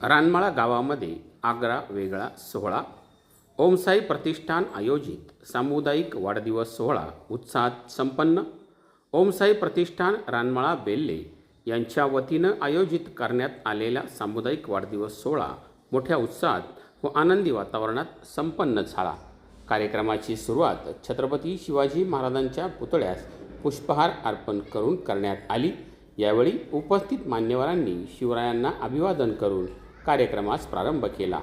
रानमाळा गावामध्ये आगळा वेगळा सोहळा. ओमसाई प्रतिष्ठान आयोजित सामुदायिक वाढदिवस सोहळा उत्साहात संपन्न. ओमसाई प्रतिष्ठान रानमाळा बेल्ले यांच्या वतीनं आयोजित करण्यात आलेला सामुदायिक वाढदिवस सोहळा मोठ्या उत्साहात व आनंदी वातावरणात संपन्न झाला. कार्यक्रमाची सुरुवात छत्रपती शिवाजी महाराजांच्या पुतळ्यास पुष्पहार अर्पण करून करण्यात आली. यावेळी उपस्थित मान्यवरांनी शिवरायांना अभिवादन करून कार्यक्रमास प्रारंभ केला.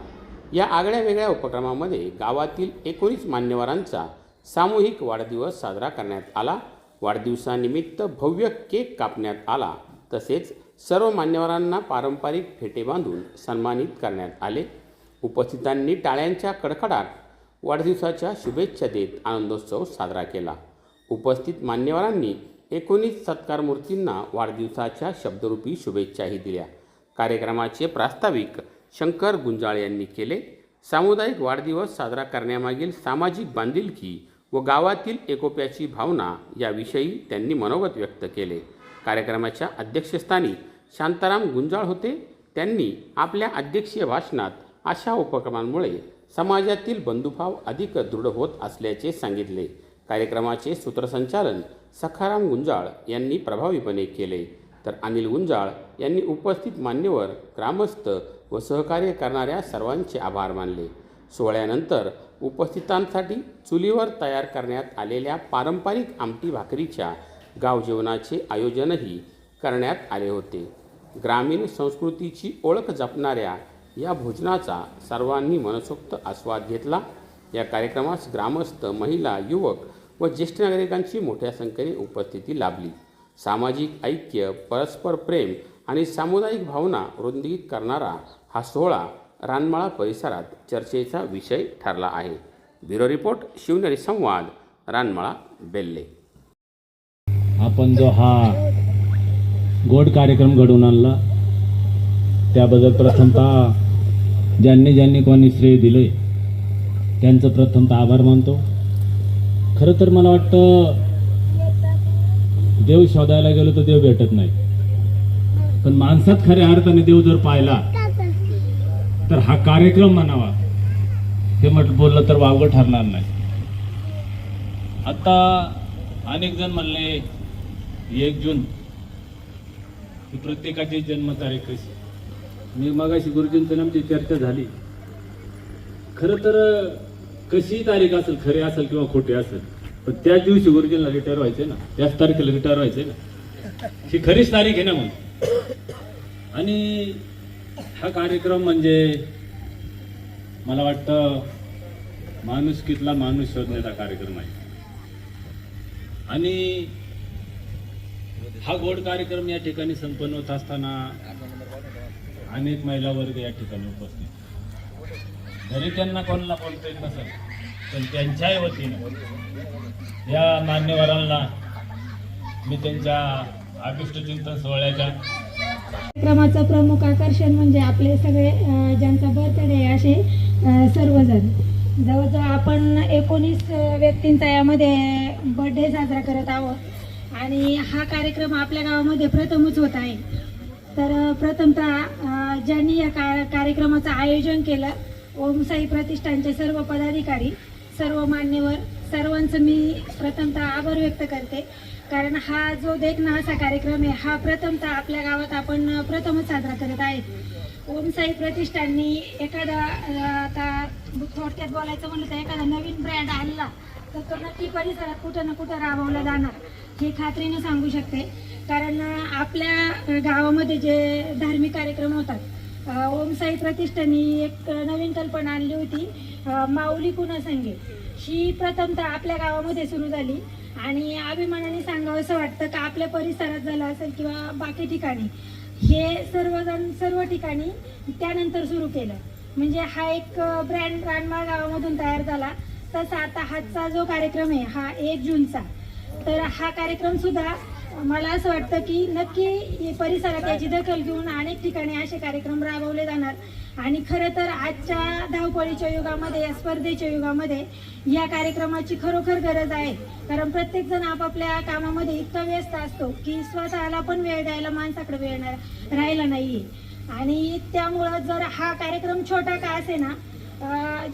या आगळ्या वेगळ्या उपक्रमामध्ये गावातील 19 मान्यवरांचा सामूहिक वाढदिवस साजरा करण्यात आला. वाढदिवसानिमित्त भव्य केक कापण्यात आला. तसेच सर्व मान्यवरांना पारंपरिक फेटे बांधून सन्मानित करण्यात आले. उपस्थितांनी टाळ्यांच्या कडकडाट वाढदिवसाच्या शुभेच्छा देत आनंदोत्सव साजरा केला. उपस्थित मान्यवरांनी 19 सत्कार मूर्तींना वाढदिवसाच्या शब्दरूपी शुभेच्छाही दिल्या. कार्यक्रमाचे प्रास्ताविक शंकर गुंजाळ यांनी केले. सामुदायिक वाढदिवस साजरा करण्यामागील सामाजिक बांधिलकी व गावातील एकोप्याची भावना याविषयी त्यांनी मनोगत व्यक्त केले. कार्यक्रमाच्या अध्यक्षस्थानी शांताराम गुंजाळ होते. त्यांनी आपल्या अध्यक्षीय भाषणात अशा उपक्रमांमुळे समाजातील बंधुभाव अधिक दृढ होत असल्याचे सांगितले. कार्यक्रमाचे सूत्रसंचालन सखाराम गुंजाळ यांनी प्रभावीपणे केले, तर अनिल गुंजाळ यांनी उपस्थित मान्यवर, ग्रामस्थ व सहकार्य करणाऱ्या सर्वांचे आभार मानले. सोहळ्यानंतर उपस्थितांसाठी चुलीवर तयार करण्यात आलेल्या पारंपरिक आमटी भाकरीच्या गाव जेवणाचे आयोजनही करण्यात आले होते. ग्रामीण संस्कृतीची ओळख जपणाऱ्या या भोजनाचा सर्वांनी मनसोक्त आस्वाद घेतला. या कार्यक्रमास ग्रामस्थ, महिला, युवक व ज्येष्ठ नागरिकांची मोठ्या संख्येने उपस्थिती लाभली. सामाजिक ऐक्य, परस्पर प्रेम आणि सामुदायिक भावना वृद्धिंगित करणारा हा सोहळा रानमाळा परिसरात चर्चेचा विषय ठरला आहे. ब्युरो रिपोर्ट, शिवनेरी संवाद, रानमाळा बेल्ले. आपण जो हा गोड कार्यक्रम घडवून आणला त्याबद्दल प्रथमतः ज्यांनी कोणी श्रेय दिले त्यांचं प्रथमतः आभार मानतो. खरं तर मला वाटतं देव शोधायला गेलो तर देव भेटत नाही, पण माणसात खऱ्या अर्थाने देव जर पाहिला तर हा कार्यक्रम म्हणावा हे बोललं तर वावगं ठरणार नाही. आता अनेक जण म्हणले 1 जून ही प्रत्येकाची जन्मतारीख कशी. मी मगाशी गुरुजींचं आमची चर्चा झाली. खरं तर कशी तारीख असेल, खरी असेल किंवा खोटी असेल, पण त्याच दिवशी गुरुजींना रिटायर व्हायचे ना, त्याच तारखेला रिटायर व्हायचे ना, ही खरीच तारीख आहे ना मग. आणि हा कार्यक्रम म्हणजे मला वाटतं माणुसकीतला माणूस शोधण्याचा कार्यक्रम आहे. आणि हा गोड कार्यक्रम या ठिकाणी संपन्न होत असताना अनेक महिला वर्ग या ठिकाणी उपस्थित. जरी त्यांना कोणाला बोलता येत नसेल, पण त्यांच्याही वतीनं या मान्यवरांना मी त्यांच्या अभिष्ट चिंतन सोहळ्याच्या कार्यक्रमाचं प्रमुख आकर्षण म्हणजे आपले सगळे ज्यांचा बर्थडे असे सर्वजण. जवळजवळ आपण 19 व्यक्तींचा यामध्ये बर्थडे साजरा करत आहोत आणि हा कार्यक्रम आपल्या गावामध्ये प्रथमच होत आहे. तर प्रथमतः ज्यांनी या कार्यक्रमाचं आयोजन केलं, ओमसाई प्रतिष्ठानचे सर्व पदाधिकारी, सर्व मान्यवर, सर्वांचं मी प्रथमतः आभार व्यक्त करते. कारण हा जो देखणा असा कार्यक्रम आहे हा प्रथमतः आपल्या गावात आपण प्रथमच साजरा करत आहेत. ओमसाई प्रतिष्ठाननी एखादा आता थोडक्यात बोलायचं म्हणलं तर एखादा नवीन ब्रँड आणला तर तो नक्की परिसरात कुठं ना कुठं राबवला जाणार हे खात्रीनं सांगू शकते. कारण आपल्या गावामध्ये जे धार्मिक कार्यक्रम होतात, ओमसाई प्रतिष्ठाननी एक नवीन कल्पना आणली होती, माऊली पुन्हा संगे. ही प्रथमतः आपल्या गावामध्ये सुरू झाली आणि अभिमानाने सांगावं असं वाटतं का आपल्या परिसरात झालं असेल किंवा बाकी ठिकाणी हे सर्व ठिकाणी त्यानंतर सुरू केलं. म्हणजे हा एक ब्रँड रानमाळ गावामधून तयार झाला. तसा आता हाचा जो कार्यक्रम आहे हा 1 जूनचा, तर हा कार्यक्रम सुद्धा मला असं वाटतं की नक्की परिसरात याची दखल घेऊन अनेक ठिकाणी असे कार्यक्रम राबवले जाणार आणि खरं तर आजच्या धावपळीच्या युगामध्ये, या स्पर्धेच्या युगामध्ये या कार्यक्रमाची खरोखर गरज आहे. कारण प्रत्येक जण आपापल्या कामामध्ये इतका व्यस्त असतो की स्वतःला पण वेळ द्यायला माणसाकडे वेळ राहिला नाहीये. आणि त्यामुळं जर हा कार्यक्रम छोटा का असेना,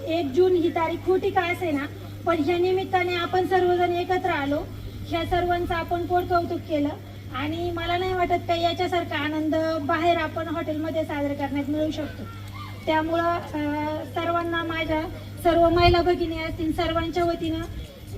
1 जून ही तारीख खोटी का असेना, पण ह्या निमित्ताने आपण सर्वजण एकत्र आलो, ह्या सर्वांचं आपण पोटकौतुक केलं आणि मला नाही वाटत काही याच्यासारखा आनंद बाहेर आपण हॉटेलमध्ये साजरा करण्यात मिळू शकतो. त्यामुळं सर्वांना, माझ्या सर्व महिला भगिनी असतील, सर्वांच्या वतीनं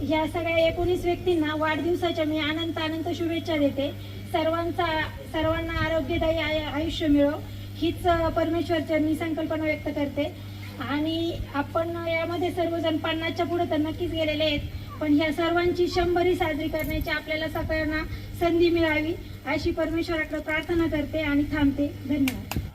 ह्या सगळ्या 19 व्यक्तींना वाढदिवसाच्या मी अनंत शुभेच्छा देते. सर्वांना आरोग्यदायी आयुष्य मिळो हीच परमेश्वरचरणी संकल्पना व्यक्त करते. आणि आपण यामध्ये सर्वजण 50च्या पुढे तर नक्कीच गेलेले आहेत, पण ह्या सर्वांची 100री साजरी करण्याची आपल्याला सगळ्यांना संधी मिळावी अशी परमेश्वराकडे प्रार्थना करते आणि थांबते. धन्यवाद.